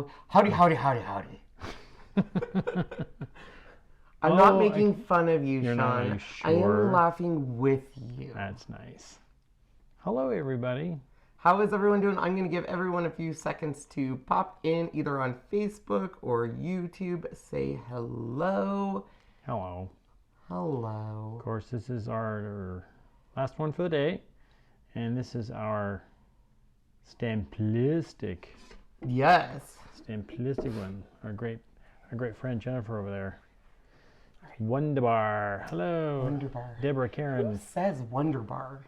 Hello. Howdy, howdy, howdy, howdy. I'm not making fun of you, Sean. Not, are you sure? I am laughing with you. That's nice. Hello, everybody. How is everyone doing? I'm going to give everyone a few seconds to pop in either on Facebook or YouTube. Say hello. Hello. Hello. Of course, this is our last one for the day. And this is our Stamplistic. Yes. Stamplistic one. Our great friend Jennifer over there. Wonderbar. Hello. Wonderbar. Deborah Karen. Who says Wonderbar?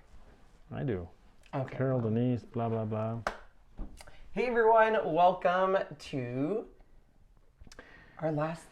I do. Okay. Carol Denise, blah, blah, blah. Hey everyone, welcome to our last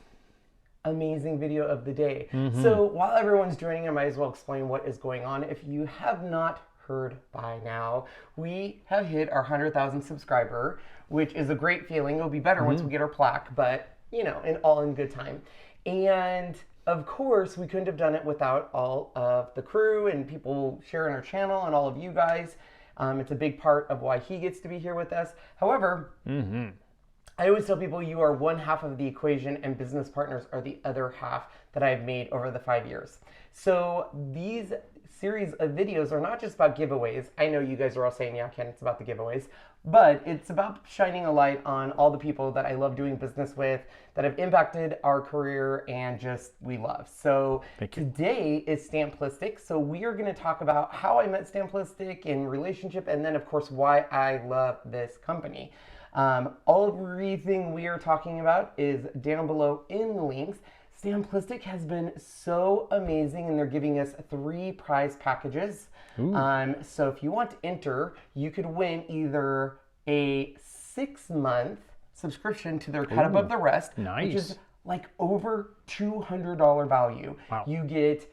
amazing video of the day. So while everyone's joining, I might as well explain what is going on. If you have not heard by now, we have hit our 100,000 subscriber, which is a great feeling. It'll be better once we get our plaque, but you know, in good time. And of course, we couldn't have done it without all of the crew and people sharing our channel and all of you guys. It's a big part of why he gets to be here with us. However, I always tell people you are one half of the equation and business partners are the other half that I've made over the 5 years. So these series of videos are not just about giveaways. I know you guys are all saying, yeah, Ken, it's about the giveaways. But it's about shining a light on all the people that I love doing business with, that have impacted our career and just we love. So today is Stamplistic. So we are going to talk about how I met Stamplistic in relationship, and then of course why I love this company. Everything we are talking about is down below in the links. Stamplistic has been so amazing, and they're giving us 3 prize packages. So if you want to enter, you could win either a 6-month subscription to their Cut Above the Rest, which is like over $200 value. Wow. You get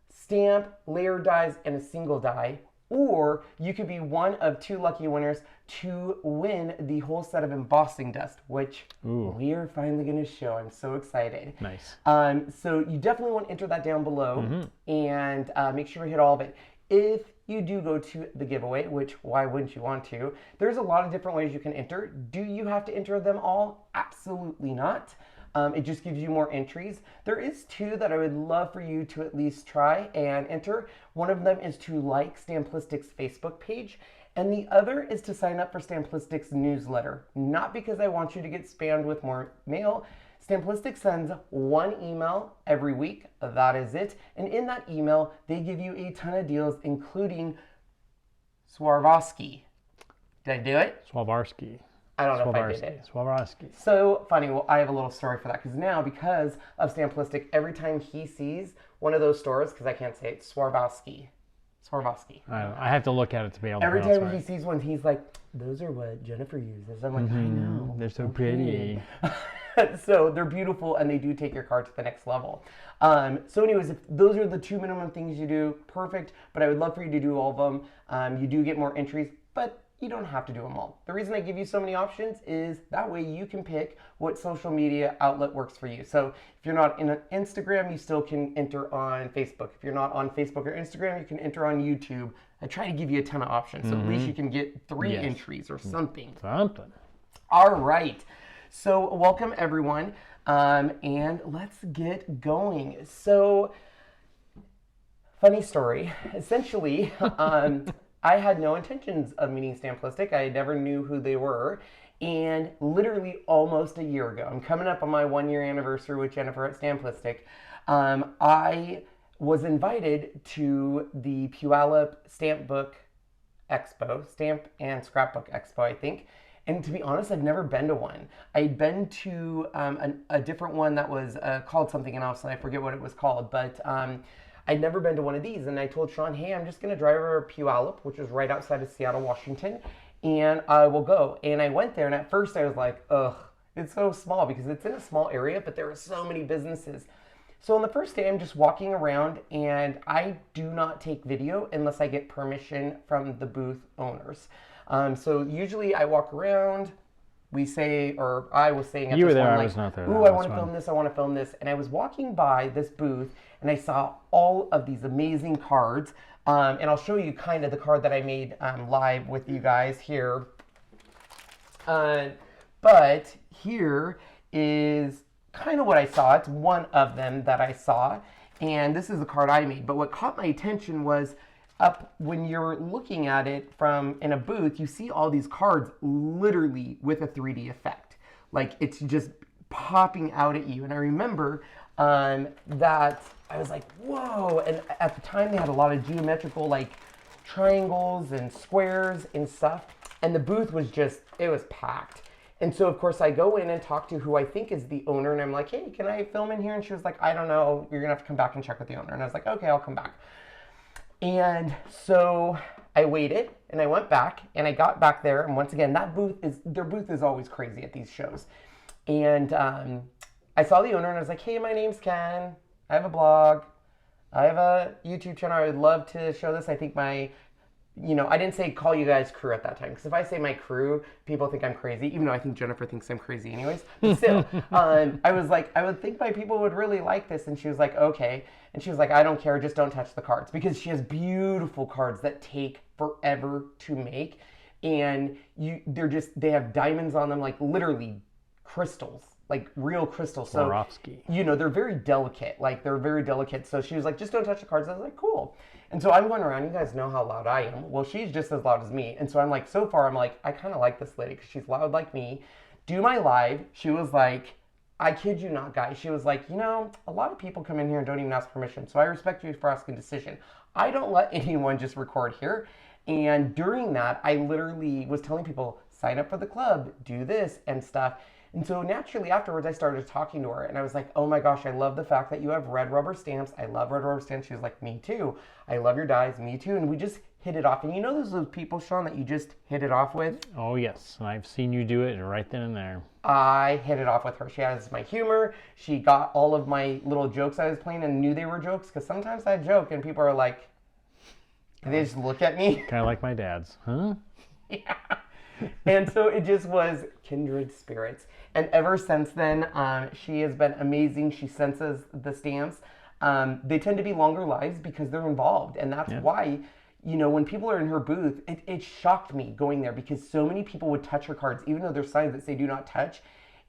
stamp, layer dies, and a single die. Or you could be one of 2 lucky winners to win the whole set of embossing dust, which we are finally going to show. I'm so excited. Nice. So you definitely want to enter that down below and make sure you hit all of it. If you do go to the giveaway, which why wouldn't you want to, there's a lot of different ways you can enter. Do you have to enter them all? Absolutely not. It just gives you more entries. There is 2 that I would love for you to at least try and enter. One of them is to like Stamplistic's Facebook page, and the other is to sign up for Stamplistic's newsletter. Not because I want you to get spammed with more mail. Stamplistic sends 1 email every week. That is it. And in that email, they give you a ton of deals, including Swarovski. Did I do it? Swarovski. I don't know if I did it. Swarovski. So funny. Well, I have a little story for that, because now, because of Stamplistic, every time he sees one of those stores, because I can't say it, Swarovski. I have to look at it to be able to pronounce it. Every time he sees one, he's like, those are what Jennifer uses. I'm like, I know. They're so pretty. So they're beautiful, and they do take your card to the next level. So anyways, if those are the 2 minimum things you do, perfect. But I would love for you to do all of them. You do get more entries, but you don't have to do them all. The reason I give you so many options is that way you can pick what social media outlet works for you. So if you're not in Instagram, you still can enter on Facebook. If you're not on Facebook or Instagram, you can enter on YouTube. I try to give you a ton of options, so at least you can get 3 entries or something. All right. So welcome everyone, and let's get going. So, funny story. Essentially, I had no intentions of meeting Stamplistic. I never knew who they were. And literally almost a year ago, I'm coming up on my 1-year anniversary with Jennifer at Stamplistic. I was invited to the Puyallup Stamp Book Expo, Stamp and Scrapbook Expo, I think. And to be honest, I've never been to one. I'd been to a different one that was called something else, and I forget what it was called. But I'd never been to one of these, and I told Sean, hey, I'm just going to drive over to Puyallup, which is right outside of Seattle, Washington, and I will go. And I went there, and at first I was like, ugh, it's so small, because it's in a small area, but there are so many businesses. So on the first day, I'm just walking around, and I do not take video unless I get permission from the booth owners. So usually I walk around, we say, or I was saying at this one, like, I was not there. Ooh, I want to film this, I want to film this. And I was walking by this booth, and I saw all of these amazing cards. And I'll show you kind of the card that I made live with you guys here. But here is kind of what I saw. It's one of them that I saw. And this is the card I made. But what caught my attention was up when you're looking at it from in a booth, you see all these cards literally with a 3D effect. Like it's just popping out at you. And I remember that I was like, whoa. And at the time they had a lot of geometrical like triangles and squares and stuff. And the booth was just, it was packed. And so, of course, I go in and talk to who I think is the owner. And I'm like, hey, can I film in here? And she was like, I don't know. You're going to have to come back and check with the owner. And I was like, okay, I'll come back. And so I waited and I went back and I got back there. And once again, their booth is always crazy at these shows. And I saw the owner and I was like, hey, my name's Ken. I have a blog. I have a YouTube channel. I would love to show this. I think I didn't say call you guys crew at that time. Because if I say my crew, people think I'm crazy. Even though I think Jennifer thinks I'm crazy anyways. But still, I was like, I would think my people would really like this. And she was like, okay. And she was like, I don't care. Just don't touch the cards. Because she has beautiful cards that take forever to make. And they have diamonds on them, like literally crystals. Like real crystals. So, they're very delicate. They're very delicate. So she was like, just don't touch the cards. I was like, cool. And so I'm going around. You guys know how loud I am. Well, she's just as loud as me. And so I'm like, so far, I'm like, I kind of like this lady because she's loud like me. Do my live. She was like, I kid you not, guys. She was like, a lot of people come in here and don't even ask permission. So I respect you for asking decision. I don't let anyone just record here. And during that, I literally was telling people, sign up for the club, do this and stuff. And so naturally afterwards, I started talking to her and I was like, oh my gosh, I love the fact that you have red rubber stamps. I love red rubber stamps. She was like, me too. I love your dies, me too. And we just hit it off. And there's those people, Sean, that you just hit it off with? Oh yes, I've seen you do it right then and there. I hit it off with her. She has my humor. She got all of my little jokes I was playing and knew they were jokes. Because sometimes I joke and people are like, they just look at me. Kind of like my dad's, huh? Yeah. And so it just was kindred spirits. And ever since then, she has been amazing. She senses the stamps. They tend to be longer lives because they're involved. And that's why, when people are in her booth, it shocked me going there because so many people would touch her cards, even though there's signs that say do not touch.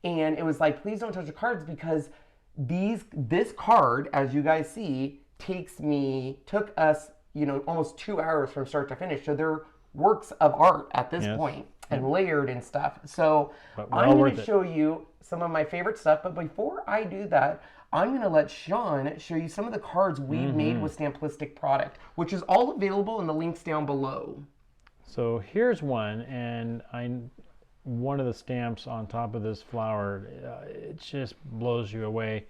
And it was like, please don't touch the cards because this card, as you guys see, took us, almost 2 hours from start to finish. So they're works of art at this point. And layered and stuff. So I'm going to show you some of my favorite stuff. But before I do that, I'm going to let Sean show you some of the cards we've made with Stamplistic product, which is all available in the links down below. So here's one, and one of the stamps on top of this flower, it just blows you away.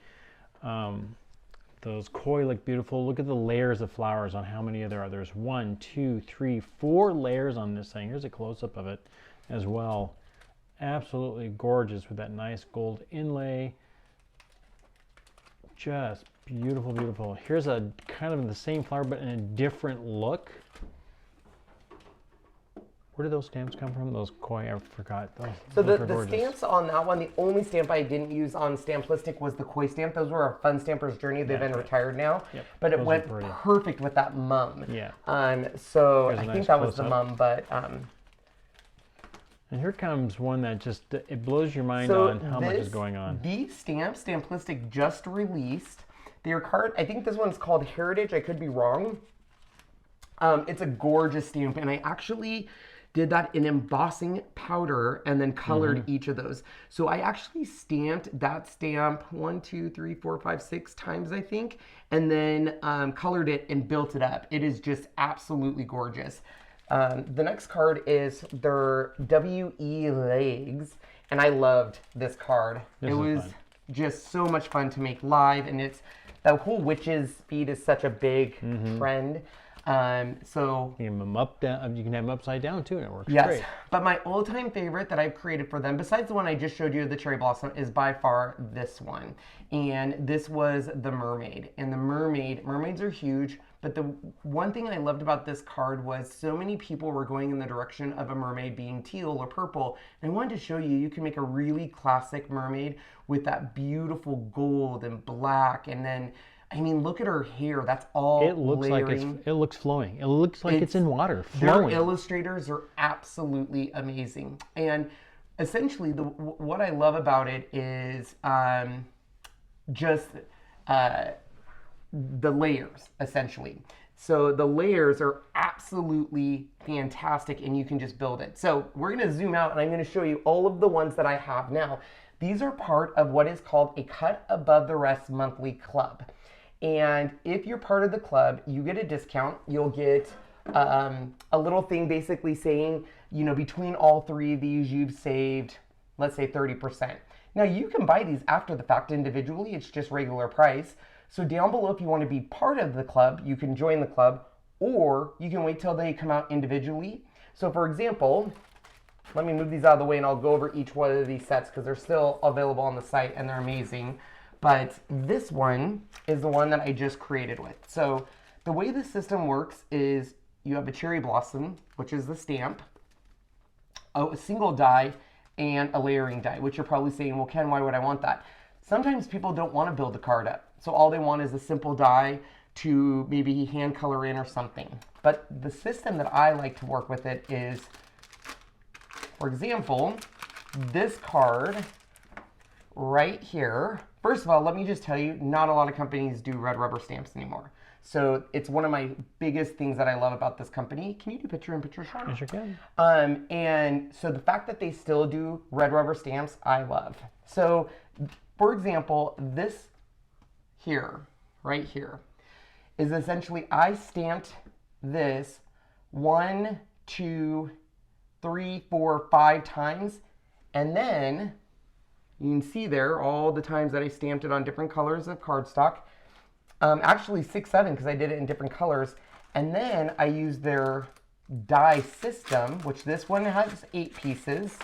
Those koi look beautiful. Look at the layers of flowers on how many there are. There's 1, 2, 3, 4 layers on this thing. Here's a close-up of it as well. Absolutely gorgeous with that nice gold inlay. Just beautiful, beautiful. Here's a kind of the same flower, but in a different look. Where did those stamps come from? Those koi, I forgot. So the stamps on that one, the only stamp I didn't use on Stamplistic was the koi stamp. Those were our Fun Stampers Journey. They've been retired now. Yep. But it went perfect with that mum. Yeah. So I think that was the mum, but... And here comes one that just, it blows your mind on how much is going on. These stamps, Stamplistic just released. Their card, I think this one's called Heritage. I could be wrong. It's a gorgeous stamp, and I actually did that in embossing powder and then colored each of those. So I actually stamped that stamp 1, 2, 3, 4, 5, 6 times, I think, and then colored it and built it up. It is just absolutely gorgeous. The next card is their WE legs, and I loved this card. It was just so much fun to make live, and that whole witch's feet is such a big trend. So you can have them up, down. You can have them upside down too, and it works great. Yes, but my all-time favorite that I've created for them, besides the one I just showed you, the cherry blossom, is by far this one. And this was the mermaid. And the mermaids are huge. But the one thing I loved about this card was so many people were going in the direction of a mermaid being teal or purple. And I wanted to show you can make a really classic mermaid with that beautiful gold and black, and then. I mean, look at her hair. That's all it looks layering. Like it looks flowing. It looks like it's in water, Their flowing. illustrators are absolutely amazing. And essentially, what I love about it is just the layers, essentially. So the layers are absolutely fantastic, and you can just build it. So we're going to zoom out, and I'm going to show you all of the ones that I have now. These are part of what is called a Cut Above the Rest monthly club. And if you're part of the club, you get a discount. You'll get a little thing basically saying, you know, between all three of these, you've saved, let's say 30%. Now you can buy these after the fact individually. It's just regular price. So down below, if you want to be part of the club, you can join the club, or you can wait till they come out individually. So for example, let me move these out of the way and I'll go over each one of these sets because they're still available on the site and they're amazing. But this one is the one that I just created with. So the way the system works is you have a cherry blossom, which is the stamp, a single die, and a layering die, which you're probably saying, well, Ken, why would I want that? Sometimes people don't want to build the card up. So all they want is a simple die to maybe hand color in or something. But the system that I like to work with it is, for example, this card right here. First of all, let me just tell you, not a lot of companies do red rubber stamps anymore. So it's one of my biggest things that I love about this company. Can you do picture in picture, Sean? I sure can. And so the fact that they still do red rubber stamps, I love. So for example, this here, right here, is essentially I stamped this 1, 2, 3, 4, 5 times, and then you can see there all the times that I stamped it on different colors of cardstock. Actually 6, 7 because I did it in different colors. And then I used their die system, which this one has 8 pieces,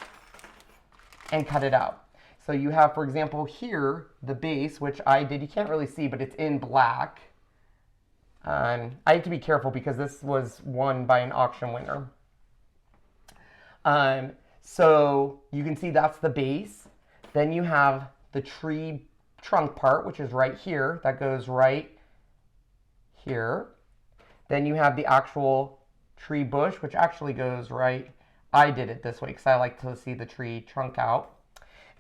and cut it out. So you have, for example, here, the base, which I did. You can't really see, but it's in black. I have to be careful because this was won by an auction winner. So you can see that's the base. Then you have the tree trunk part, which is right here. That goes right here. Then you have the actual tree bush, which actually goes right. I did it this way because I like to see the tree trunk out.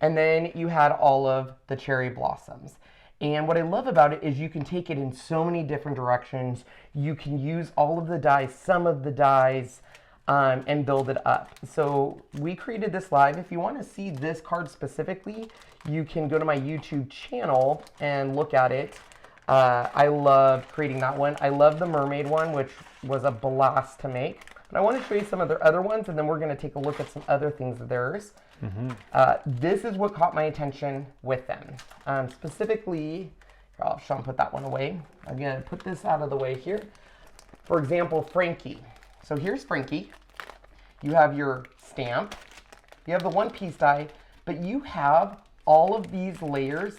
And then you had all of the cherry blossoms. And what I love about it is you can take it in so many different directions. You can use all of the dies, some of the dies, and build it up. So we created this live. If you want to see this card specifically, you can go to my YouTube channel and look at it. I loved creating that one. I love the mermaid one, which was a blast to make. But I want to show you some of their other ones, and then we're going to take a look at some other things of theirs. This is what caught my attention with them. Specifically, here, I'll Sean put that one away. I'm going to put this out of the way here. For example, Frankie. So here's Frankie. You have your stamp. You have the one-piece die, but you have all of these layers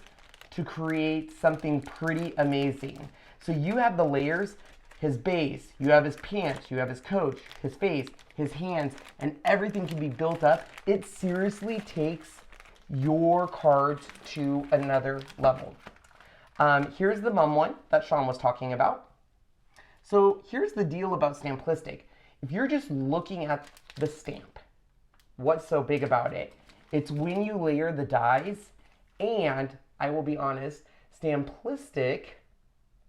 to create something pretty amazing. So you have the layers, his base, you have his pants, you have his coat, his face, his hands, and everything can be built up. It seriously takes your cards to another level. Here's the mum one that Sean was talking about. So here's the deal about Stamplistic. If you're just looking at the stamp, what's so big about it? It's when you layer the dies, and I will be honest, Stamplistic,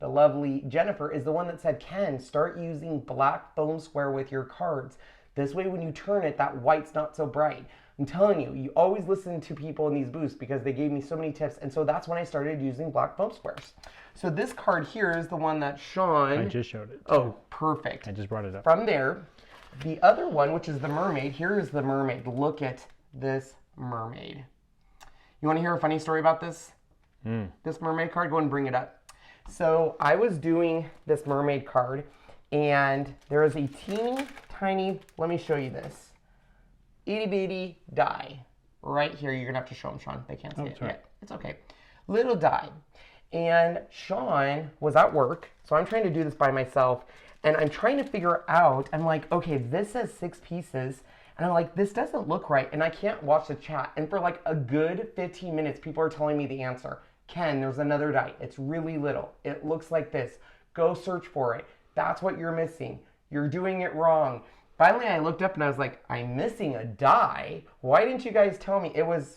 the lovely Jennifer, is the one that said, Ken, start using black foam square with your cards. This way when you turn it, that white's not so bright. I'm telling you, you always listen to people in these booths because they gave me so many tips, and so that's when I started using black foam squares. So this card here is the one that Sean... I just showed it. Oh, perfect. I just brought it up. From there, the other one, which is the mermaid, here is the mermaid. Look at this mermaid. You want to hear a funny story about this? This mermaid card? Go and bring it up. So I was doing this mermaid card, and there is a teeny tiny, let me show you this, itty bitty die right here. You're going to have to show them, Sean. They can't see it yet. It's okay. Little die. And Sean was at work, so I'm trying to do this by myself, and I'm trying to figure out, I'm like, okay, this says 6 pieces, and I'm like, this doesn't look right, and I can't watch the chat. And for like a good 15 minutes, people are telling me the answer. Ken, there's another die. It's really little. It looks like this. Go search for it. That's what you're missing. You're doing it wrong. Finally, I looked up and I was like, I'm missing a die. Why didn't you guys tell me? It was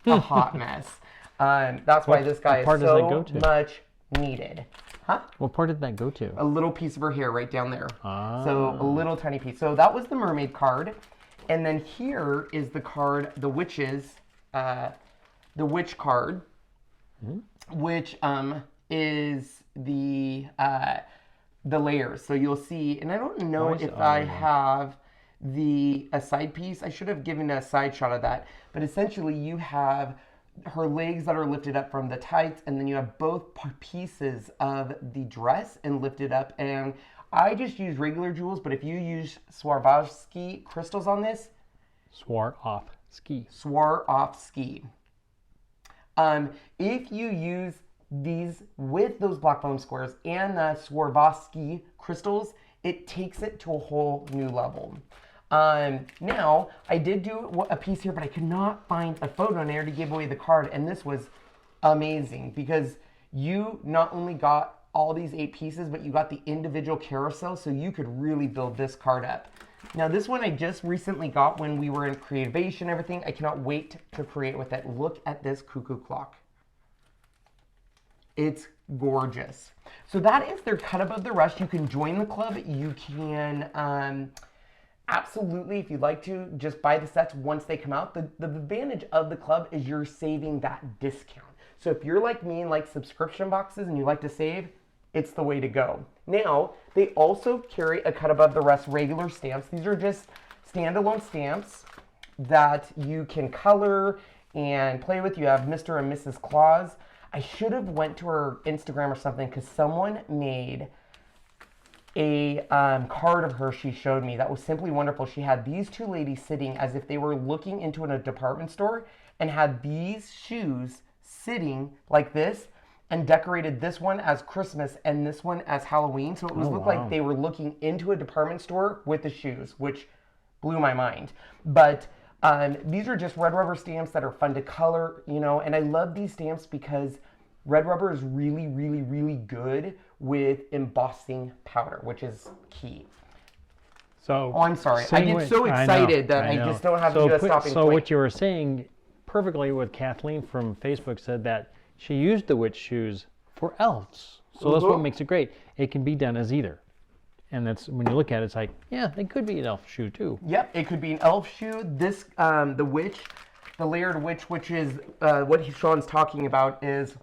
a hot mess. That's why this guy is so much needed. Huh? What part did that go to? A little piece of her hair right down there. Ah. So a little tiny piece. So that was the mermaid card. And then here is the card, the witch card, which is the layers. So you'll see, and I don't know if I have a side piece. I should have given a side shot of that. But essentially you have her legs that are lifted up from the tights, and then you have both pieces of the dress and lifted up. And I just use regular jewels, but if you use Swarovski crystals on this, Swarovski. If you use these with those black foam squares and the Swarovski crystals, it takes it to a whole new level. Now, I did do a piece here, but I could not find a photo in there to give away the card, and this was amazing because you not only got all these 8 pieces, but you got the individual carousel, so you could really build this card up. Now, this one I just recently got when we were in Creativation and everything. I cannot wait to create with it. Look at this cuckoo clock. It's gorgeous. So that is their cut above the rest. You can join the club. You can absolutely, if you'd like to, just buy the sets once they come out. The advantage of the club is you're saving that discount. So if you're like me and like subscription boxes and you like to save, it's the way to go. Now, they also carry a cut above the rest regular stamps. These are just standalone stamps that you can color and play with. You have Mr. and Mrs. Claus. I should have went to her Instagram or something because someone made a card of her she showed me that was simply wonderful. She had these 2 ladies sitting as if they were looking into a department store and had these shoes sitting like this and decorated this one as Christmas and this one as Halloween. So it was looked like they were looking into a department store with the shoes, which blew my mind. But these are just red rubber stamps that are fun to color, you know, and I love these stamps because red rubber is really, really, really good with embossing powder, which is key. So, I'm sorry. I get so excited that I just don't have to do a stopping point. So what you were saying perfectly with Kathleen from Facebook said that she used the witch shoes for elves. So that's what makes it great. It can be done as either. And that's when you look at it, it's like, yeah, it could be an elf shoe too. Yep, it could be an elf shoe. This, the layered witch, which is what Sean's talking about, is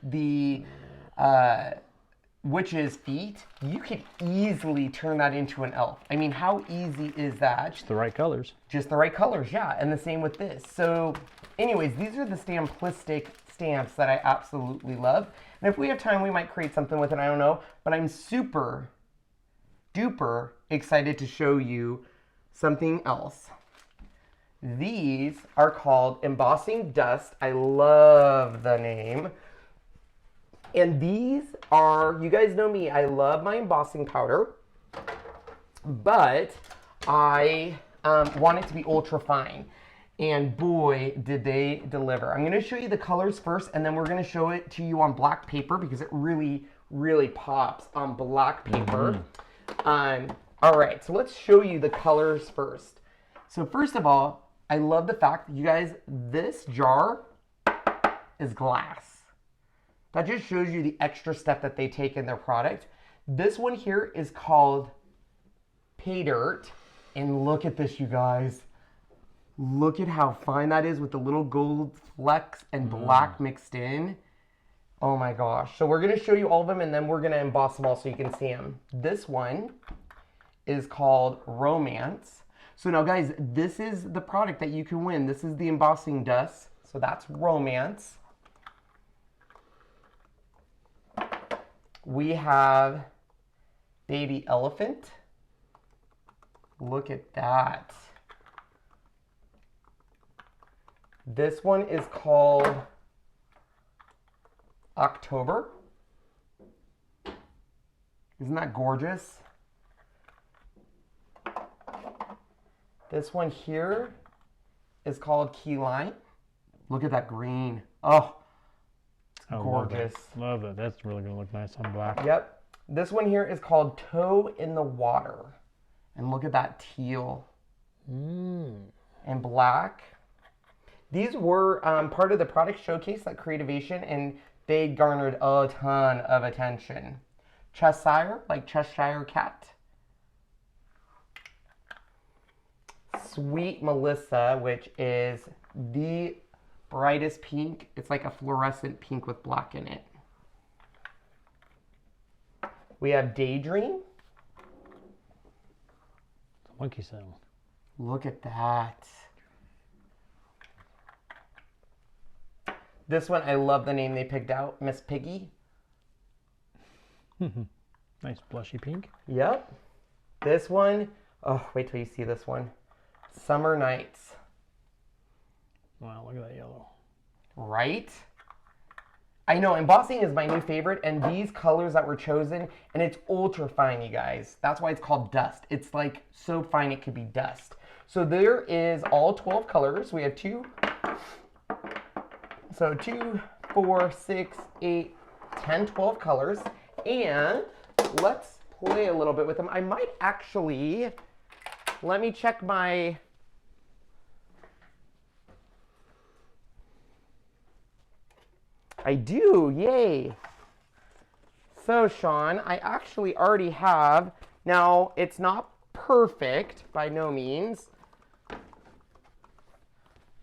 the witch's feet. You could easily turn that into an elf. I mean, how easy is that? Just the right colors. Just the right colors, yeah. And the same with this. So anyways, these are the Stamplistic stamps that I absolutely love. And if we have time, we might create something with it, I don't know. But I'm super duper excited to show you something else. These are called Embossing Dust. I love the name. And these are, you guys know me, I love my embossing powder, but I want it to be ultra fine. And boy, did they deliver. I'm gonna show you the colors first, and then we're gonna show it to you on black paper because it really, really pops on black paper. All right, so let's show you the colors first. So first of all, I love the fact that you guys, this jar is glass. That just shows you the extra step that they take in their product. This one here is called Pay Dirt. And look at this, you guys. Look at how fine that is with the little gold flecks and black mixed in. Oh my gosh. So we're going to show you all of them and then we're going to emboss them all so you can see them. This one is called Romance. So now guys, this is the product that you can win. This is the embossing dust. So that's Romance. We have Baby Elephant. Look at that. This one is called October. Isn't that gorgeous? This one here is called Key Lime. Look at that green. Oh, gorgeous. Love it. That's really going to look nice on black. Yep. This one here is called Toe in the Water. And look at that teal. Mm. And black. These were part of the product showcase at Creativation, and they garnered a ton of attention. Cheshire, like Cheshire Cat. Sweet Melissa, which is the brightest pink. It's like a fluorescent pink with black in it. We have Daydream. Monkey sound. Look at that. This one, I love the name they picked out, Miss Piggy. Nice blushy pink. Yep. This one, oh, wait till you see this one. Summer Nights. Wow, look at that yellow. Right? I know, embossing is my new favorite, and these colors that were chosen, and it's ultra fine, you guys. That's why it's called dust. It's like so fine it could be dust. So there is all 12 colors. We have 2, 4, 6, 8, 10, 12 colors. And let's play a little bit with them. I might actually, let me check my, I do, yay. So Sean, I actually already have, now it's not perfect by no means,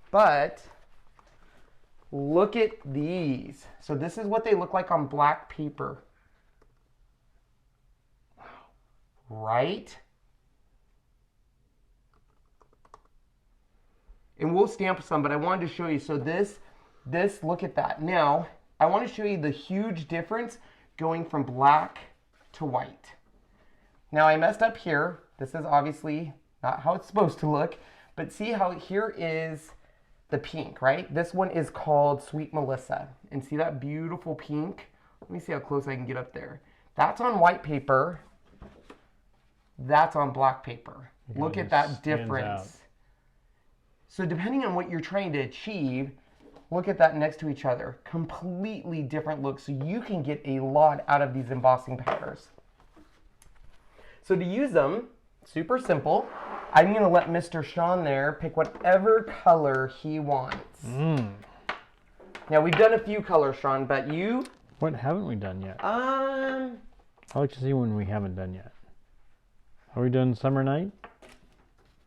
but look at these. So this is what they look like on black paper. Right? And we'll stamp some, but I wanted to show you. So this, look at that. Now, I want to show you the huge difference going from black to white. Now, I messed up here. This is obviously not how it's supposed to look, but see how here is the pink, right? This one is called Sweet Melissa. And see that beautiful pink? Let me see how close I can get up there. That's on white paper. That's on black paper. Look at that difference. So depending on what you're trying to achieve, look at that next to each other. Completely different looks, so you can get a lot out of these embossing powders. So to use them, super simple. I'm gonna let Mr. Sean there pick whatever color he wants. Now we've done a few colors, Sean, but you? What haven't we done yet? I like to see when we haven't done yet. Are we done Summer Night?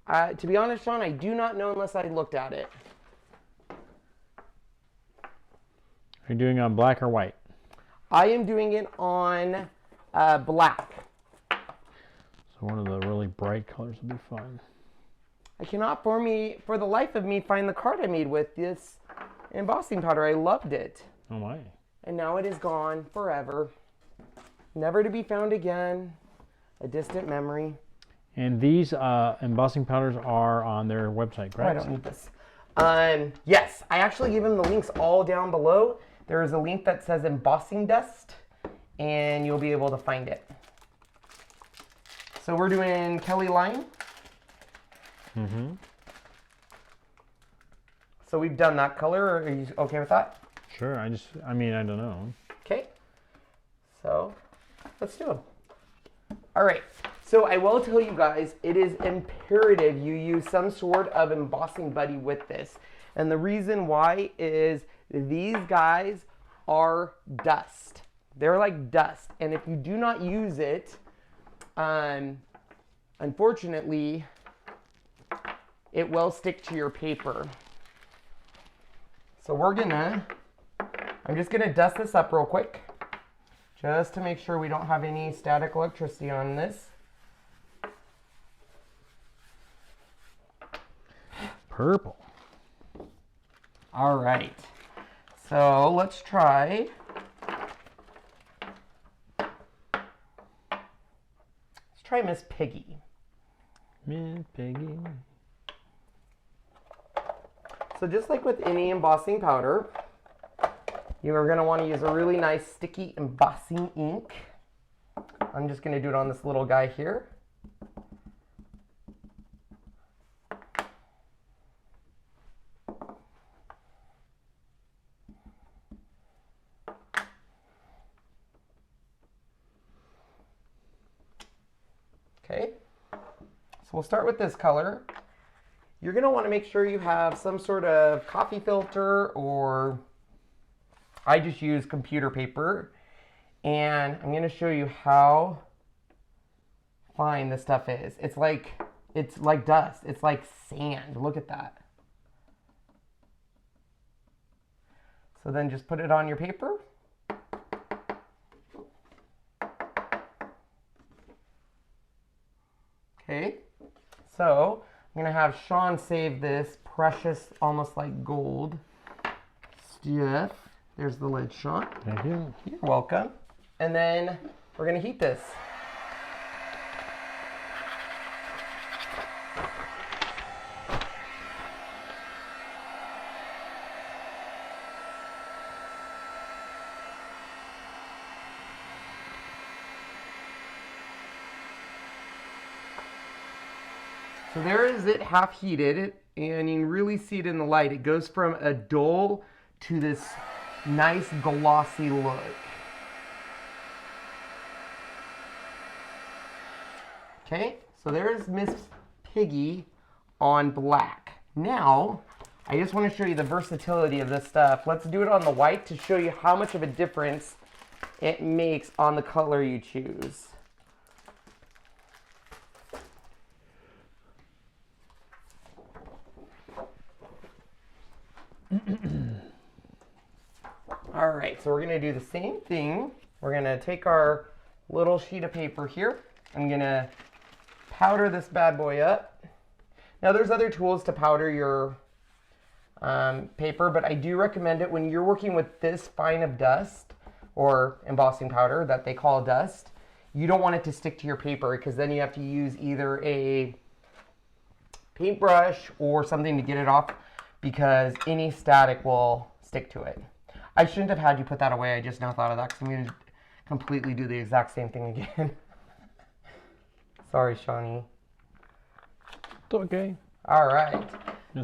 To be honest, Sean, I do not know unless I looked at it. Are you doing on black or white? I am doing it on black. So one of the really bright colors would be fun. I cannot for the life of me find the card I made with this embossing powder. I loved it. Oh my. And now it is gone forever. Never to be found again. A distant memory. And these embossing powders are on their website, correct? Oh, I don't need this. Yes, I actually gave them the links all down below. There is a link that says embossing dust, and you'll be able to find it. So we're doing Kelly Line. So we've done that color. Are you okay with that? Sure. I don't know. Okay. So let's do them. All right. So I will tell you guys, it is imperative you use some sort of embossing buddy with this. And the reason why is these guys are dust. They're like dust. And if you do not use it, unfortunately, it will stick to your paper. So I'm just gonna dust this up real quick, just to make sure we don't have any static electricity on this. Purple. All right, so let's try. Let's try Miss Piggy. Miss Piggy. So just like with any embossing powder, you are going to want to use a really nice sticky embossing ink. I'm just going to do it on this little guy here. Okay. we'll start with this color. You're going to want to make sure you have some sort of coffee filter, or I just use computer paper. And I'm going to show you how fine this stuff is. It's like dust. It's like sand. Look at that. So then just put it on your paper. Okay. So I'm going to have Sean save this precious, almost like gold stuff. There's the lid, Sean. Thank you. You're welcome. And then we're going to heat this. So there is it half heated, and you can really see it in the light. It goes from a dull to this nice glossy look. Okay, so there's Miss Piggy on black. Now, I just want to show you the versatility of this stuff. Let's do it on the white to show you how much of a difference it makes on the color you choose. All right, so we're going to do the same thing. We're going to take our little sheet of paper here. I'm going to powder this bad boy up. Now there's other tools to powder your paper, but I do recommend it when you're working with this fine of dust or embossing powder that they call dust. You don't want it to stick to your paper, because then you have to use either a paintbrush or something to get it off, because any static will stick to it. I shouldn't have had you put that away. I just now thought of that, because I'm going to completely do the exact same thing again. Sorry, Shawnee. It's okay. All right.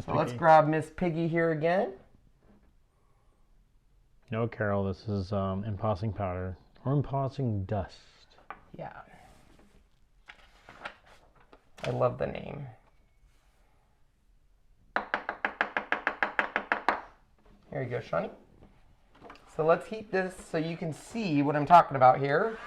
So let's grab Miss Piggy here again. No, Carol, this is embossing powder or embossing dust. Yeah. I love the name. Here you go, Shawnee. So let's heat this so you can see what I'm talking about here.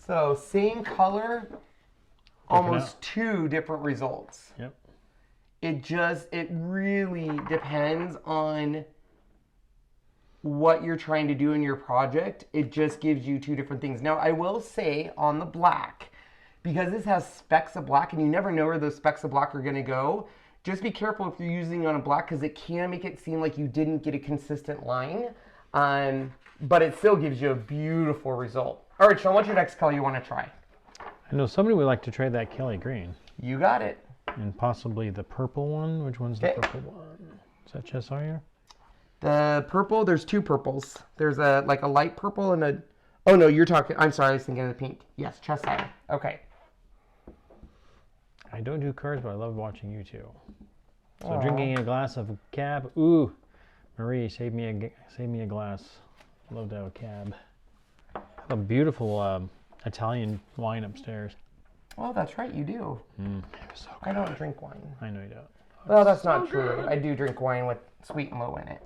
So same color, almost two different results. Yep. It really depends on what you're trying to do in your project. It just gives you two different things. Now, I will say on the black, because this has specks of black and you never know where those specks of black are going to go, just be careful if you're using on a black, because it can make it seem like you didn't get a consistent line, but it still gives you a beautiful result. All right, Sean, what's your next color you want to try? I know somebody would like to try that Kelly green. You got it. And possibly the purple one. Which one's the purple one? Is that Cheshire? The purple, there's two purples. There's a like a light purple and a, oh no, you're talking, I'm sorry, I was thinking of the pink. Yes, Cheshire. Okay. I don't do cards, but I love watching you two. So drinking a glass of cab. Ooh, Marie, save me a glass. I'd love to have a cab. A beautiful Italian wine upstairs. Oh, that's right, you do. So I don't drink wine. I know you don't. Well, that's not true. I do drink wine with sweet and low in it.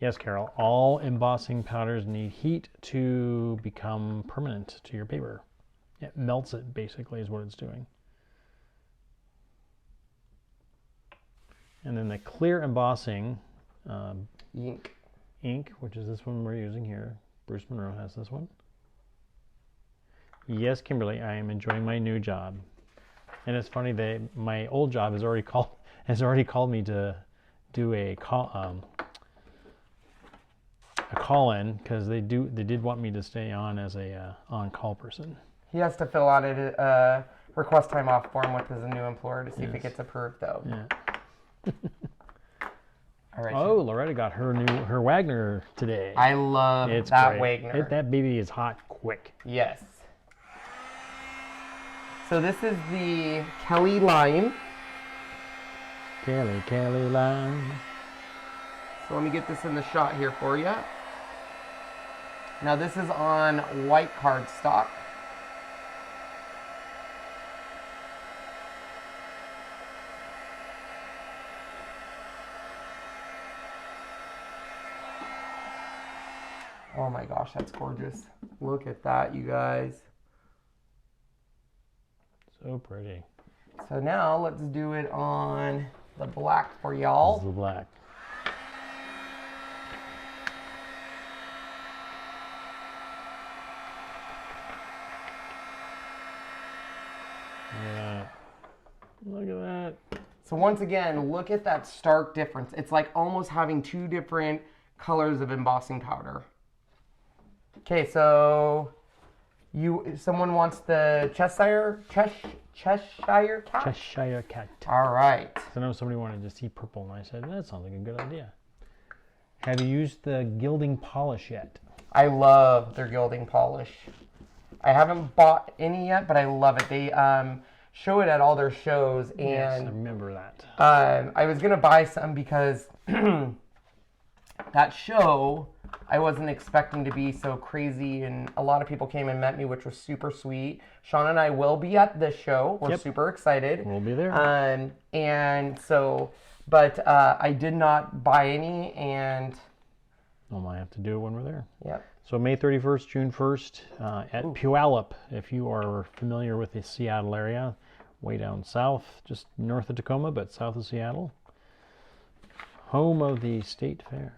Yes, Carol. All embossing powders need heat to become permanent to your paper. It melts it, basically, is what it's doing. And then the clear embossing ink, which is this one we're using here. Bruce Monroe has this one. Yes, Kimberly, I am enjoying my new job. And it's funny that my old job has already called me to do a call-in, because they did want me to stay on as a on-call person. He has to fill out a request time off form with his new employer to see if it gets approved, though. Yeah. All right. Oh, Loretta got her Wagner today. I love that Wagner. That baby is hot quick. Yes. So this is the Kelly Lime. Kelly Lime. So let me get this in the shot here for you. Now this is on white cardstock. Oh my gosh, that's gorgeous. Look at that, you guys. So pretty. So now let's do it on the black for y'all. This is the black. Yeah. Look at that. So once again, look at that stark difference. It's like almost having two different colors of embossing powder. Okay, so someone wants the Cheshire cat? Cheshire cat. All right. I know somebody wanted to see purple, and I said, that sounds like a good idea. Have you used the gilding polish yet? I love their gilding polish. I haven't bought any yet, but I love it. They show it at all their shows, and Yes, I remember that. I was gonna buy some because that show I wasn't expecting to be so crazy, and a lot of people came and met me, which was super sweet. Sean and I will be at this show. We're super excited. We'll be there. And so, but I did not buy any, and I might have to do it when we're there. Yep. So May 31st, June 1st at Puyallup, if you are familiar with the Seattle area, way down south, just north of Tacoma, but south of Seattle. Home of the State Fair.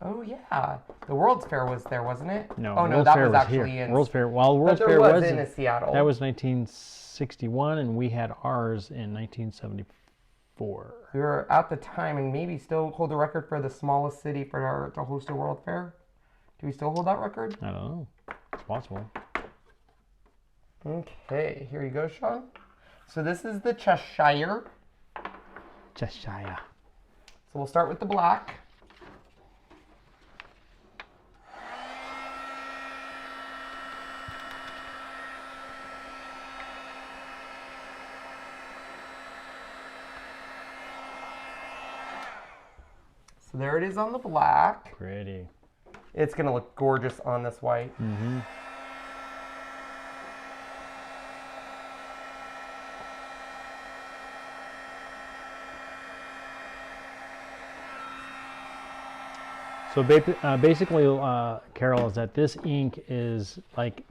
Oh yeah, the World's Fair was there, wasn't it? No, oh no, World's that Fair was actually here. in. World's Fair. Well, World's but there Fair was was in Seattle. That was 1961, and we had ours in 1974. We were at the time, and maybe still hold the record for the smallest city to host a World Fair. Do we still hold that record? I don't know. It's possible. Okay, here you go, Sean. So this is the Cheshire. Cheshire. So we'll start with the black. So there it is on the black. Pretty. It's going to look gorgeous on this white. Mm-hmm. So basically, Carol, is that this ink is like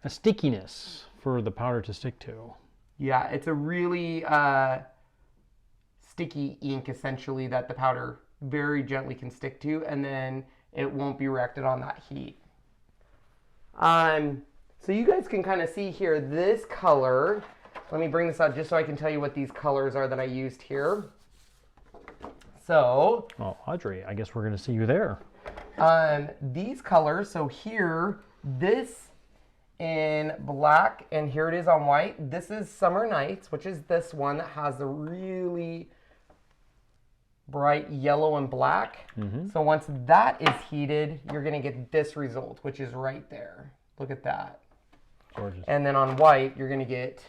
a stickiness for the powder to stick to. Yeah, it's a really sticky ink, essentially, that the powder very gently can stick to, and then it won't be reacted on that heat. So you guys can kind of see here this color. Let me bring this out just so I can tell you what these colors are that I used here. So, well, Audrey, I guess we're going to see you there. These colors, so here, this in black, and here it is on white. This is Summer Nights, which is this one that has the really bright yellow and black. Mm-hmm. So once that is heated, you're going to get this result, which is right there. Look at that. Gorgeous. And then on white, you're going to get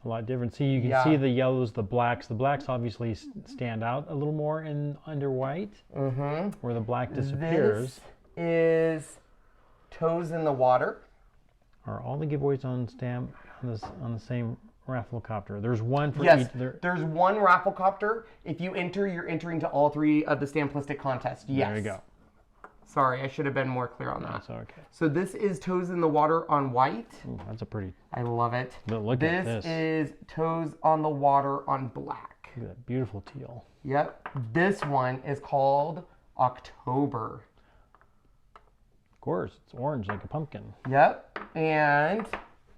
a lot different. See, you can see the yellows, the blacks. The blacks obviously stand out a little more under white, where the black disappears. This is Toes in the Water. Are all the giveaways on the same rafflecopter? There's one for each. Yes, there's one rafflecopter. If you enter, you're entering to all three of the Stamplistic contests. Yes. There you go. Sorry, I should have been more clear on that. That's okay. So this is Toes in the Water on white. Ooh, that's a pretty. I love it. But look at this. This is Toes on the Water on black. Look at that beautiful teal. Yep. This one is called October. Of course, it's orange like a pumpkin. Yep. And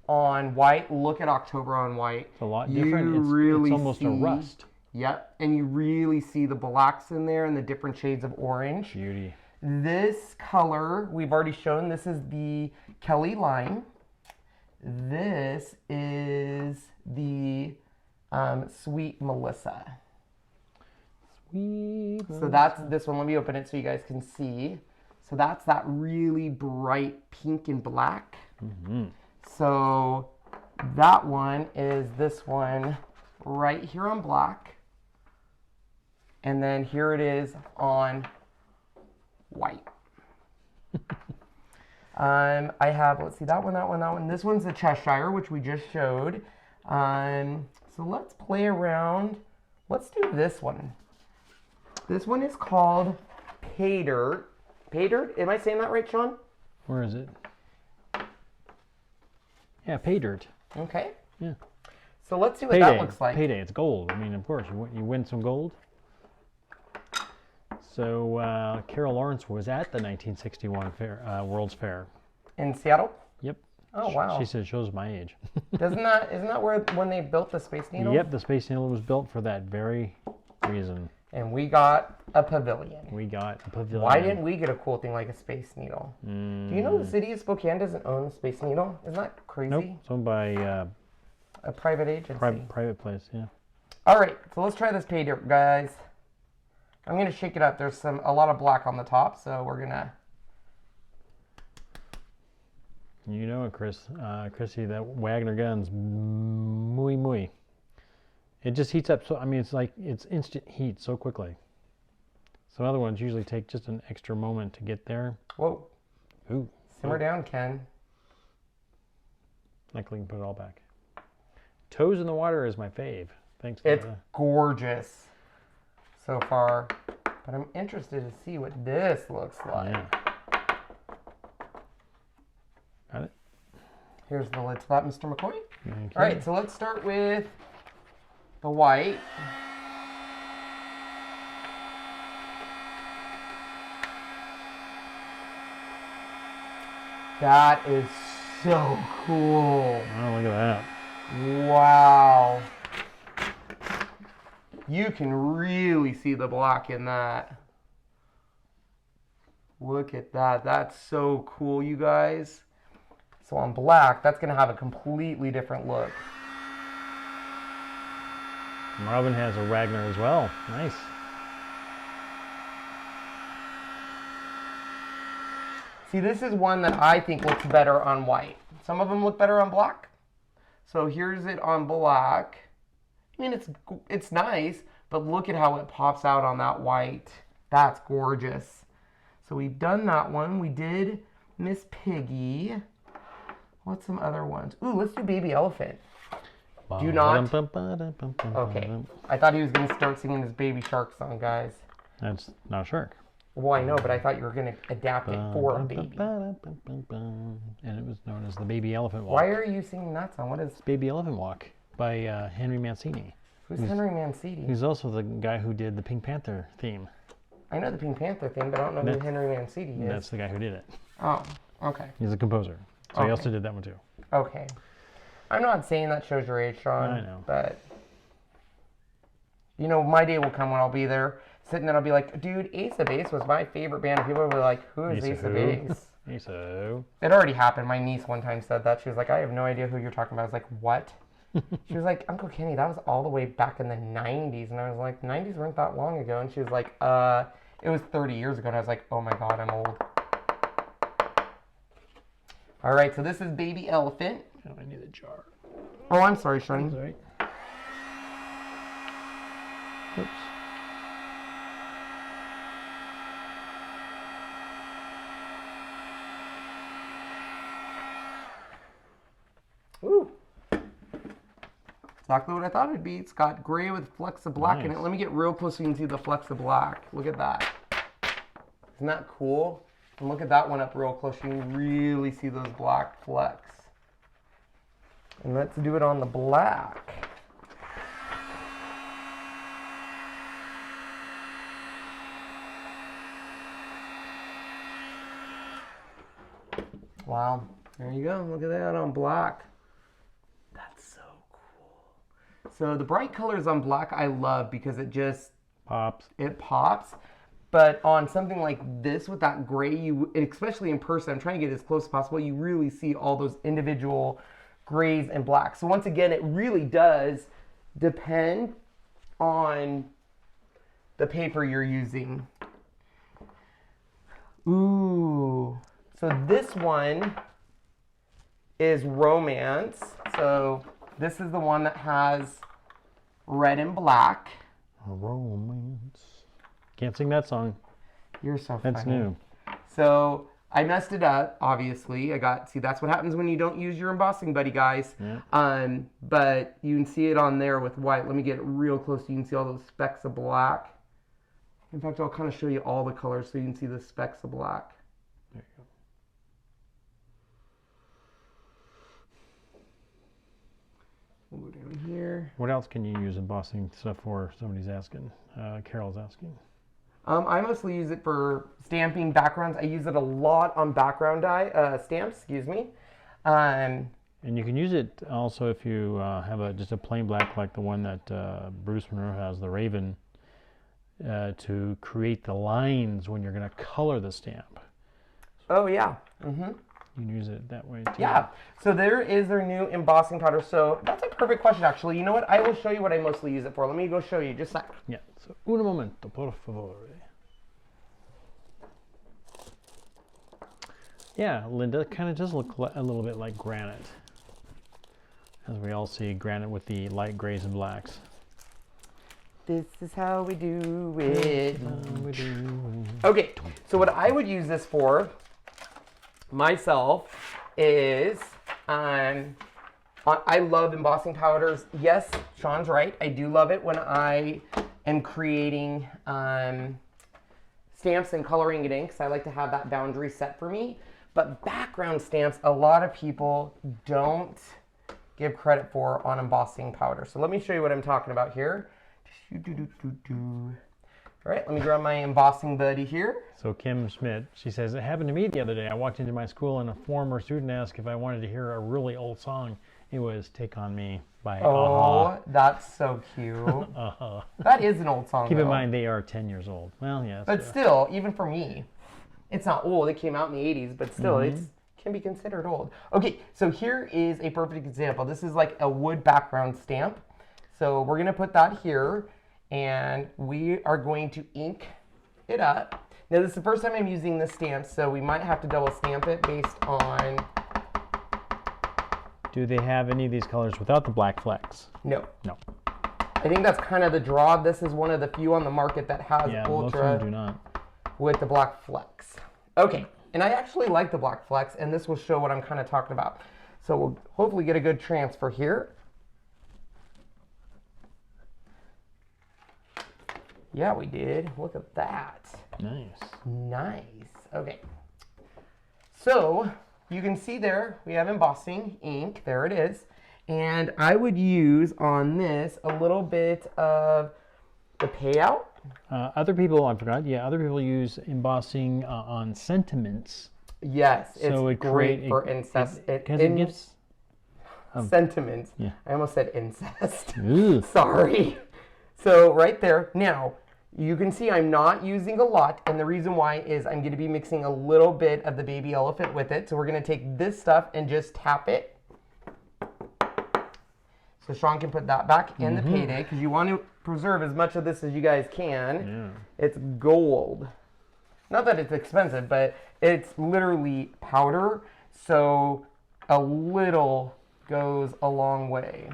on white, look at October on white. It's a lot different. It's almost a rust. Yep. And you really see the blacks in there and the different shades of orange. Beauty. This color we've already shown. This is the Kelly Lime. This is the Sweet Melissa. Sweet. So that's this one. Let me open it so you guys can see. So that's that really bright pink and black. Mm-hmm. So That one is this one right here on black. And then here it is on white. I have, let's see, that one. This one's the Cheshire, which we just showed. So let's play around. Let's do this one. This one is called Pay Dirt. Pay Dirt? Am I saying that right, Sean? Where is it? Yeah, Pay Dirt. Okay. Yeah. So let's see what Payday. that looks like. Payday. It's gold. I mean, of course, you win some gold. So Carol Lawrence was at the 1961 World's Fair. In Seattle? Yep. Oh, wow. She said shows my age. Isn't that where when they built the Space Needle? Yep, the Space Needle was built for that very reason. And we got a pavilion. We got a pavilion. Why didn't we get a cool thing like a Space Needle? Do you know the Mm. city of Spokane doesn't own the Space Needle? Isn't that crazy? Nope, it's owned by A private agency. private place, yeah. All right, so let's try this Pay Dirt, guys. I'm gonna shake it up. There's a lot of black on the top, so we're gonna. You know it, Chrissy, that Wagner gun's muy. It just heats up, so I mean, it's instant heat so quickly. Some other ones usually take just an extra moment to get there. Whoa. Ooh. Simmer down, Ken. Luckily, we can put it all back. Toes in the water is my fave. Thanks. It's gorgeous so far, but I'm interested to see what this looks like. Yeah. Got it? Here's the lid to that, Mr. McCoy. Thank All you. right, so let's start with the white. That is so cool. Oh, look at that. Wow. You can really see the black in that. Look at that. That's so cool, you guys. So on black, that's going to have a completely different look. Marvin has a Wagner as well. Nice. See, this is one that I think looks better on white. Some of them look better on black. So here's it on black. I mean, it's nice, but look at how it pops out on that white. That's gorgeous. So we've done that one. We did Miss Piggy. What's some other ones? Ooh, let's do Baby Elephant. Do not. Okay. I thought he was going to start singing his Baby Shark song, guys. That's not a shark. Well, I know, but I thought you were going to adapt it for a baby. And it was known as the Baby Elephant Walk. Why are you singing that song? What is... Baby Elephant Walk by Henry Mancini. Who's Henry Mancini? He's also the guy who did the Pink Panther theme. I know the Pink Panther thing, but I don't know who Henry Mancini is. That's the guy who did it. Oh, okay. He's a composer. So he also did that one too. Okay. I'm not saying that shows your age, Sean. I know. But, you know, my day will come when I'll be there, sitting there, I'll be like, dude, Ace of Base was my favorite band. And people will be like, who is Ace of Base? Ace of... It already happened. My niece one time said that. She was like, I have no idea who you're talking about. I was like, what? She was like, Uncle Kenny, that was all the way back in the 90s. And I was like, 90s weren't that long ago. And she was like, it was 30 years ago. And I was like, oh my God, I'm old. All right, so this is Baby Elephant. Oh, I need a jar. Oh, I'm sorry, Sean. That's all right. Oops. Ooh. Exactly what I thought it'd be. It's got gray with flecks of black in it. Nice. Let me get real close so you can see the flecks of black. Look at that. Isn't that cool? And look at that one up real close. You can really see those black flecks. And let's do it on the black. Wow. There you go. Look at that on black. That's so cool. So the bright colors on black I love because it just Pops. it pops. But on something like this with that gray, you, especially in person, I'm trying to get as close as possible, you really see all those individual grays and blacks. So once again, it really does depend on the paper you're using. Ooh. So this one is Romance. So this is the one that has red and black. Romance. Can't sing that song. You're so funny. That's new. So I messed it up, obviously. See, that's what happens when you don't use your embossing buddy, guys. Yeah. But you can see it on there with white. Let me get it real close so you can see all those specks of black. In fact, I'll kind of show you all the colors so you can see the specks of black. There you go. We'll go down here. What else can you use embossing stuff for? Somebody's asking. Carol's asking. I mostly use it for stamping backgrounds. I use it a lot on background stamps, excuse me. And you can use it also if you have just a plain black like the one that Bruce Monroe has, the Raven, to create the lines when you're going to color the stamp. Oh, yeah. You can use it that way too. Yeah. So there is their new embossing powder. So that's a perfect question, actually. You know what? I will show you what I mostly use it for. Let me go show you just a sec. Yeah. So, un momento, por favor. Yeah, Linda, kind of does look a little bit like granite. As we all see granite with the light grays and blacks. This is how we do it. Okay, so what I would use this for myself is, I love embossing powders. Yes, Sean's right. I do love it when I am creating stamps and coloring it in, because I like to have that boundary set for me. But background stamps, a lot of people don't give credit for on embossing powder. So let me show you what I'm talking about here. All right, let me grab my embossing buddy here. So Kim Schmidt, she says, it happened to me the other day. I walked into my school and a former student asked if I wanted to hear a really old song. It was Take On Me by Oh, that's so cute. That is an old song, Keep in mind, they are 10 years old. Well, yeah. But still, even for me, it's not old. It came out in the 80s, but still, it can be considered old. Okay, so here is a perfect example. This is like a wood background stamp. So we're going to put that here, and we are going to ink it up. Now, this is the first time I'm using this stamp, so we might have to double stamp it based on... Do they have any of these colors without the black flecks? No. No. I think that's kind of the draw. This is one of the few on the market that has most Ultra of them do not. with the black flecks. Okay, and I actually like the black flecks, and this will show what I'm kind of talking about. So we'll hopefully get a good transfer here. Yeah, we did. Look at that. Nice. Nice. Okay. So you can see there we have embossing ink. There it is. And I would use on this a little bit of the payout. Other people, I forgot, other people use embossing on sentiments. Yes, So it's great for incest. Because it gives... Sentiments. Yeah. I almost said incest. Ugh. Sorry. So right there. Now, you can see I'm not using a lot, and the reason why is I'm going to be mixing a little bit of the baby elephant with it. So we're going to take this stuff and just tap it. So Sean can put that back in the payday, because you want to preserve as much of this as you guys can. Yeah. It's gold. Not that it's expensive, but it's literally powder. So a little goes a long way.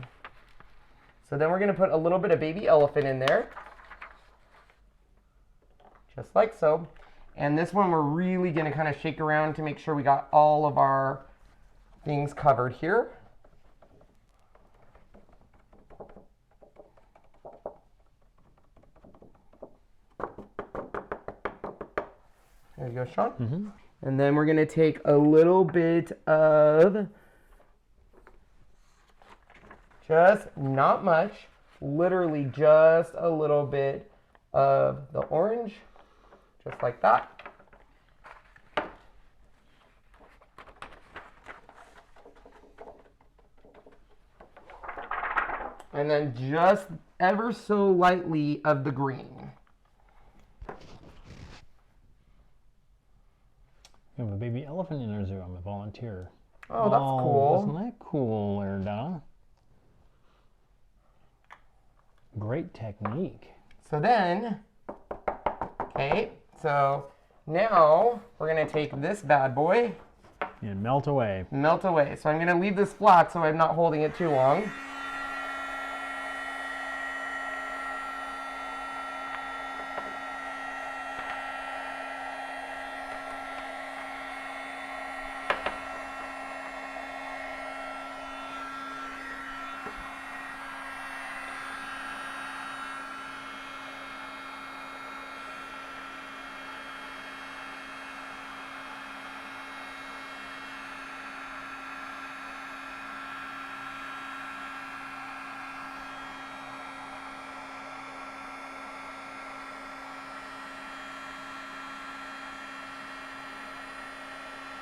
So then we're going to put a little bit of baby elephant in there. Just like so. And this one we're really going to kind of shake around to make sure we got all of our things covered here. There you go, Sean. And then we're going to take a little bit of, just not much, literally just a little bit of the orange, just like that. And then just ever so lightly of the green. We have a baby elephant in our zoo. I'm a volunteer. Oh, that's cool. Isn't that cool, Erda? Great technique. So then, okay, so now we're going to take this bad boy. And melt away. Melt away. So I'm going to leave this flat so I'm not holding it too long.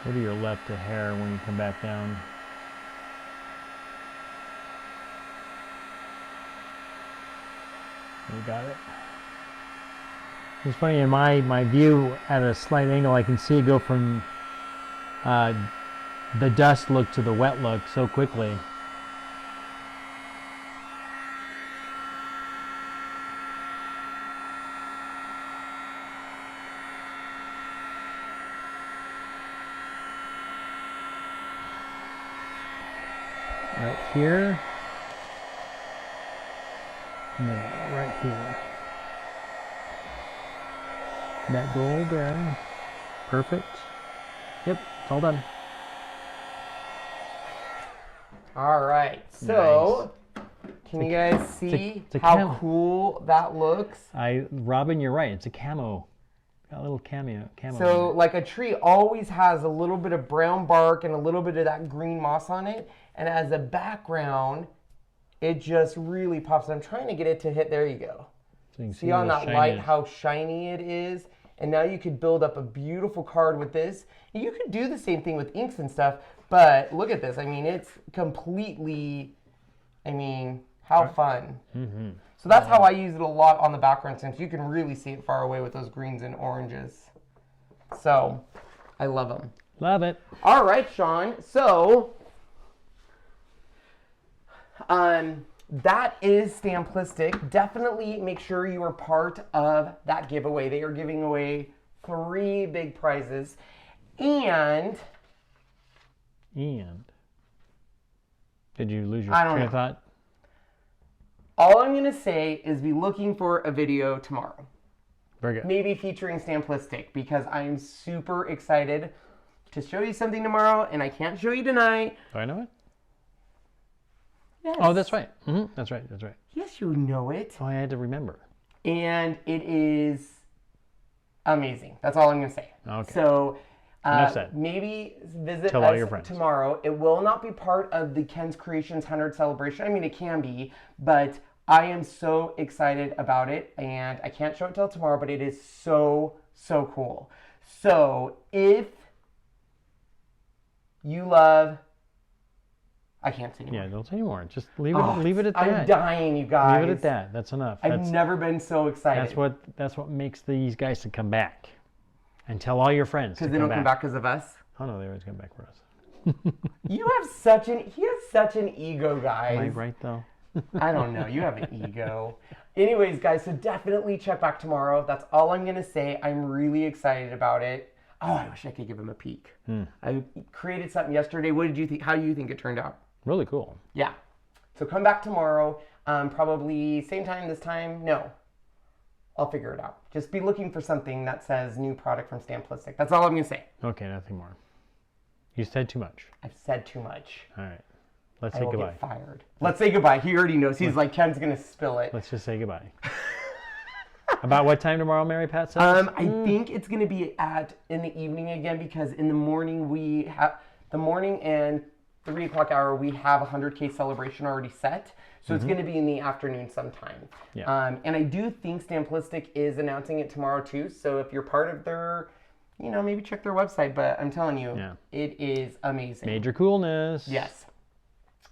Go to your left to hair when you come back down. You got it. It's funny, in my view at a slight angle, I can see it go from the dust look to the wet look so quickly. Right here. No, right here. That gold there. Perfect. Yep, it's all done. All right, so Nice. can you guys see it's a how camo. cool that looks? Robin, you're right. It's a camo. Got a little camo. So like a tree always has a little bit of brown bark and a little bit of that green moss on it. And as a background, it just really pops. I'm trying to get it to hit. There you go. So you can See on the that light how shiny it is. And now you could build up a beautiful card with this. You could do the same thing with inks and stuff. But look at this. I mean, it's completely, I mean, how fun. Mm-hmm. So that's how I use it a lot on the background, since you can really see it far away with those greens and oranges. So I love them. Love it. All right, Sean. So that is Stamplistic. Definitely make sure you are part of that giveaway. They are giving away 3 big prizes. And did you lose your I don't train of know. thought? All I'm going to say is be looking for a video tomorrow. Very good. Maybe featuring Stamplistic, because I am super excited to show you something tomorrow, and I can't show you tonight. Do I know it? Yes. Oh, that's right. Mm-hmm. That's right. That's right. Yes, you know it. Oh, I had to remember. And it is amazing. That's all I'm going to say. Okay. So Enough said. maybe visit Tell all us your friends. tomorrow. It will not be part of the Ken's Creations 100 celebration. I mean, it can be, but I am so excited about it, and I can't show it till tomorrow, but it is so, so cool. So if you love, I can't say anymore. Yeah, don't say anymore. Just leave it at that. I'm dying, you guys. Leave it at that. That's enough. I've never been so excited. That's what makes these guys to come back. And tell all your friends to Because they don't come back because of us. Oh no, they always come back for us. You have such an, he has such an ego, guys. Am I right though? I don't know. You have an ego. Anyways, guys, so definitely check back tomorrow. That's all I'm going to say. I'm really excited about it. Oh, I wish I could give him a peek. I created something yesterday. What did you think? How do you think it turned out? Really cool. Yeah. So come back tomorrow. Probably same time this time. No. I'll figure it out. Just be looking for something that says new product from Stamplistic. That's all I'm going to say. Okay, nothing more. You said too much. I've said too much. All right. Let's I say will goodbye. get fired. Let's say goodbye. He already knows. He's like, Ken's going to spill it. Let's just say goodbye. About what time tomorrow, Mary Pat says? I think it's going to be in the evening again, because in the morning we have, the morning and 3 o'clock hour, we have a 100K celebration already set. So it's going to be in the afternoon sometime. Yeah. And I do think Stamplistic is announcing it tomorrow too. So if you're part of their, maybe check their website. But I'm telling you, It is amazing. Major coolness. Yes.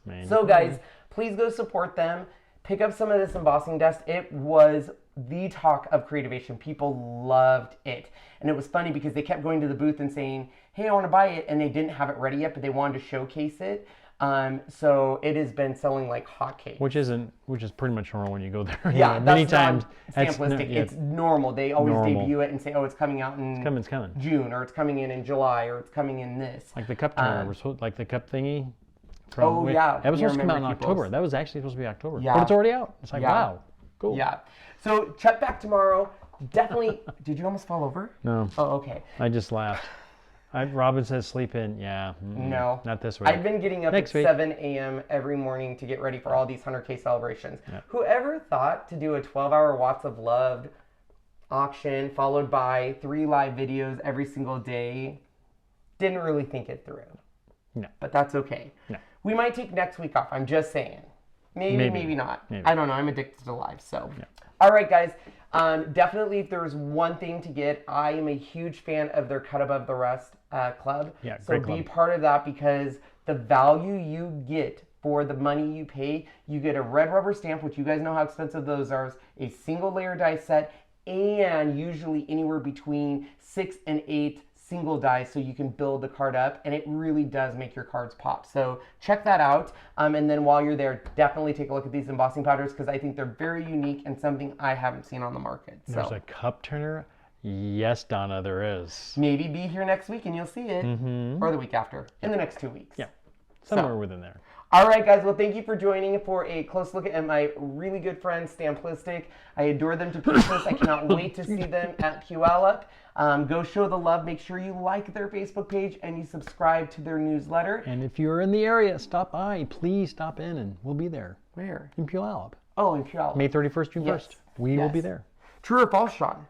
Major So guys, please go support them. Pick up some of this embossing dust. It was the talk of Creativation. People loved it. And it was funny because they kept going to the booth and saying, hey, I want to buy it. And they didn't have it ready yet, but they wanted to showcase it. So it has been selling like hotcakes. Which is pretty much normal when you go there. Yeah, many that's times. not Stamplistic. It's normal. They always debut it and say, oh, it's coming out in It's coming. June, or it's coming in July, or it's coming in this. Like the cup turner, like the cup thingy. Yeah. That was you supposed to come out in remember October. Peoples. That was actually supposed to be October. Yeah. But it's already out. It's like, Yeah. wow. Cool. Yeah. So check back tomorrow. Definitely. Did you almost fall over? No. Oh, okay. I just laughed. Robin says sleep in. Yeah. No. Not this week. I've been getting up Next at week. 7 a.m. every morning to get ready for all these 100K celebrations. Yeah. Whoever thought to do a 12-hour Watts of Love auction followed by 3 live videos every single day didn't really think it through. No. But that's okay. No. We might take next week off. I'm just saying. Maybe not. Maybe. I don't know. I'm addicted to live, so. Yeah. All right, guys. Definitely, if there's one thing to get, I am a huge fan of their Cut Above the Rest club. Yeah, so great be club. part of that, because the value you get for the money you pay, you get a red rubber stamp, which you guys know how expensive those are, a single layer die set, and usually anywhere between 6 and 8 single dies, so you can build the card up, and it really does make your cards pop. So check that out, and then while you're there, definitely take a look at these embossing powders, because I think they're very unique and something I haven't seen on the market. So There's a cup turner? Yes, Donna, there is. maybe be here next week and you'll see it, or the week after, in the next 2 weeks. Yeah, somewhere within there. All right, guys. Well, thank you for joining for a close look at my really good friend, Stamplistic. I adore them to pieces. I cannot wait to see them at Puyallup. Go show the love. Make sure you like their Facebook page and you subscribe to their newsletter. And if you're in the area, stop by. Please stop in and we'll be there. Where? In Puyallup. Oh, in Puyallup. May 31st, June 1st. Yes. We will Yes. be there. True or false, Sean?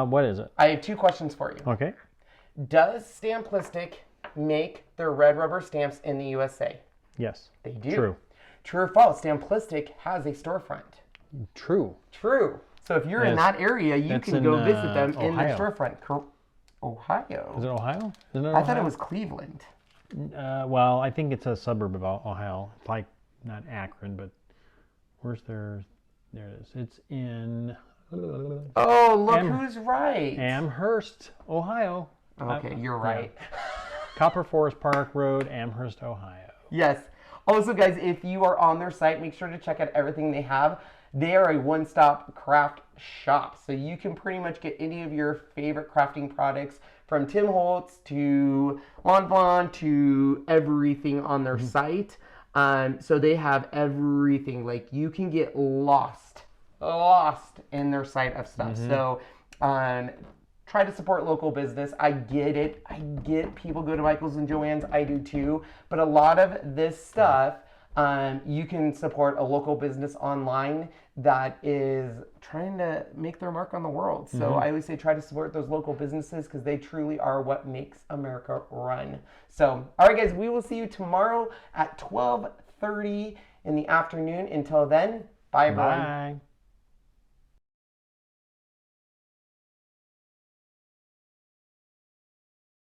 What is it? I have 2 questions for you. Okay. Does Stamplistic make their red rubber stamps in the USA? Yes. They do. True. True or false? Stamplistic has a storefront. True. True. So if you're in Yes. that area, you That's can in, go visit them in their Ohio. storefront. Ohio? Is it Ohio? Isn't it I thought it was Cleveland. Well, I think it's a suburb of Ohio. It's like, not Akron, but where's their... There it is. It's in... Oh, look who's right. Amherst, Ohio. Okay, you're right. Copper Forest Park Road, Amherst, Ohio. Yes. Also, guys, if you are on their site, make sure to check out everything they have. They are a one-stop craft shop, so you can pretty much get any of your favorite crafting products, from Tim Holtz to Mont Blanc to everything on their site. So they have everything. Like, you can get lost in their site of stuff. So try to support local business. I get it. I get people go to Michael's and Joann's. I do too. But a lot of this stuff, you can support a local business online that is trying to make their mark on the world. So I always say try to support those local businesses, because they truly are what makes America run. So, all right, guys, we will see you tomorrow at 12:30 in the afternoon. Until then, bye, everyone. Bye.